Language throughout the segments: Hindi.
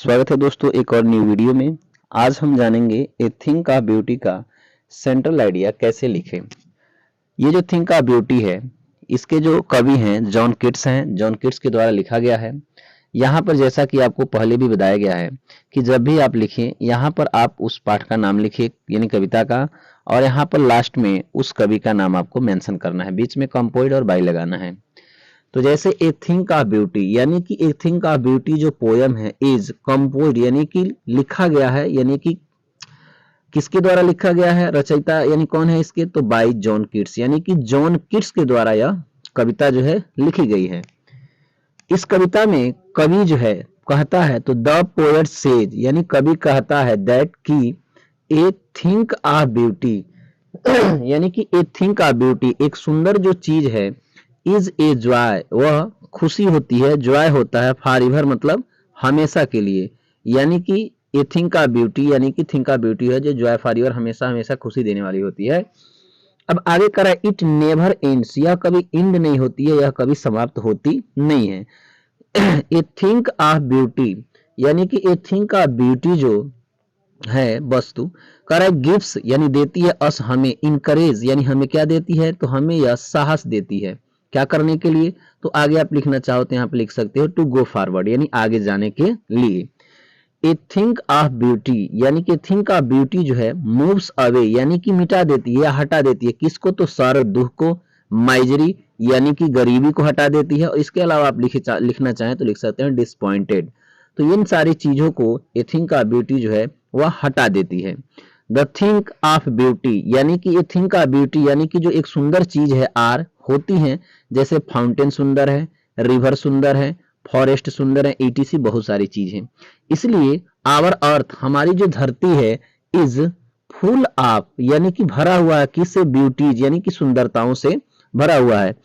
स्वागत है दोस्तों एक और न्यू वीडियो में। आज हम जानेंगे ए थिंक ऑफ ब्यूटी का सेंट्रल आइडिया कैसे लिखें। ये जो थिंक ऑफ ब्यूटी है इसके जो कवि हैं जॉन किट्स हैं। जॉन किट्स के द्वारा लिखा गया है। यहाँ पर जैसा कि आपको पहले भी बताया गया है कि जब भी आप लिखें यहाँ पर आप उस पाठ का नाम लिखिए यानी कविता का, और यहाँ पर लास्ट में उस कवि का नाम आपको मेंशन करना है, बीच में कंपोइड और बाई लगाना है। तो जैसे ए थिंक ऑफ ब्यूटी यानी कि ए थिंक ऑफ ब्यूटी जो पोयम है इज कंपोज्ड यानी कि लिखा गया है, यानी कि किसके द्वारा लिखा गया है, रचयिता यानी कौन है इसके, तो बाय जॉन किट्स यानी कि जॉन किट्स के द्वारा यह कविता जो है लिखी गई है। इस कविता में कवि जो है कहता है, तो द पोएट सेज यानी कवि कहता है दैट की ए थिंक ऑफ ब्यूटी यानी कि ए थिंक ऑफ ब्यूटी एक सुंदर जो चीज है, इज ए जॉय वह खुशी होती है, जॉय होता है, फॉर एवर मतलब हमेशा के लिए, यानी कि ए थिंक ऑफ ब्यूटी यानी कि थिंक ऑफ ब्यूटी है जो जॉय फॉर एवर हमेशा हमेशा खुशी देने वाली होती है। अब आगे करा इट नेवर एंड्स, यह कभी एंड नहीं होती है, यह कभी समाप्त होती नहीं है। ए थिंक ऑफ ब्यूटी यानी कि ए थिंक ऑफ ब्यूटी जो है वस्तु करा गिफ्ट्स यानी देती है अस हमें, इनकरेज यानी हमें क्या देती है, तो हमें यह साहस देती है क्या करने के लिए, तो आगे आप लिखना चाहो तो यहाँ पे लिख सकते हो टू गो फॉरवर्ड यानी आगे जाने के लिए। ए थिंक ऑफ ब्यूटी यानी कि थिंक ऑफ ब्यूटी जो है मूव्स अवे यानी कि मिटा देती है या हटा देती है किसको, तो सारे दुख को, माइजरी यानी कि गरीबी को हटा देती है, और इसके अलावा आप लिखना चाहें तो लिख सकते हैं डिसअपॉइंटेड। तो इन सारी चीजों को ए थिंक ऑफ ब्यूटी जो है वह हटा देती है। द थिंक ऑफ ब्यूटी यानी कि ये थिंक ऑफ ब्यूटी यानी कि जो एक सुंदर चीज है आर होती हैं, जैसे फाउंटेन सुंदर है, रिवर सुंदर है, फॉरेस्ट सुंदर है, ईटीसी बहुत सारी चीज है। इसलिए आवर अर्थ हमारी जो धरती है इज फुल ऑफ यानी कि भरा हुआ है किससे, ब्यूटीज यानी कि सुंदरताओं से भरा हुआ है।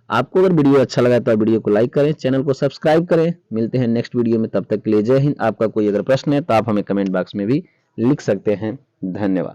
आपको अगर वीडियो अच्छा लगा तो वीडियो को लाइक करें, चैनल को सब्सक्राइब करें। मिलते हैं नेक्स्ट वीडियो में, तब तक के लिए जय हिंद। आपका कोई अगर प्रश्न है तो आप हमें कमेंट बॉक्स में भी लिख सकते हैं। धन्यवाद।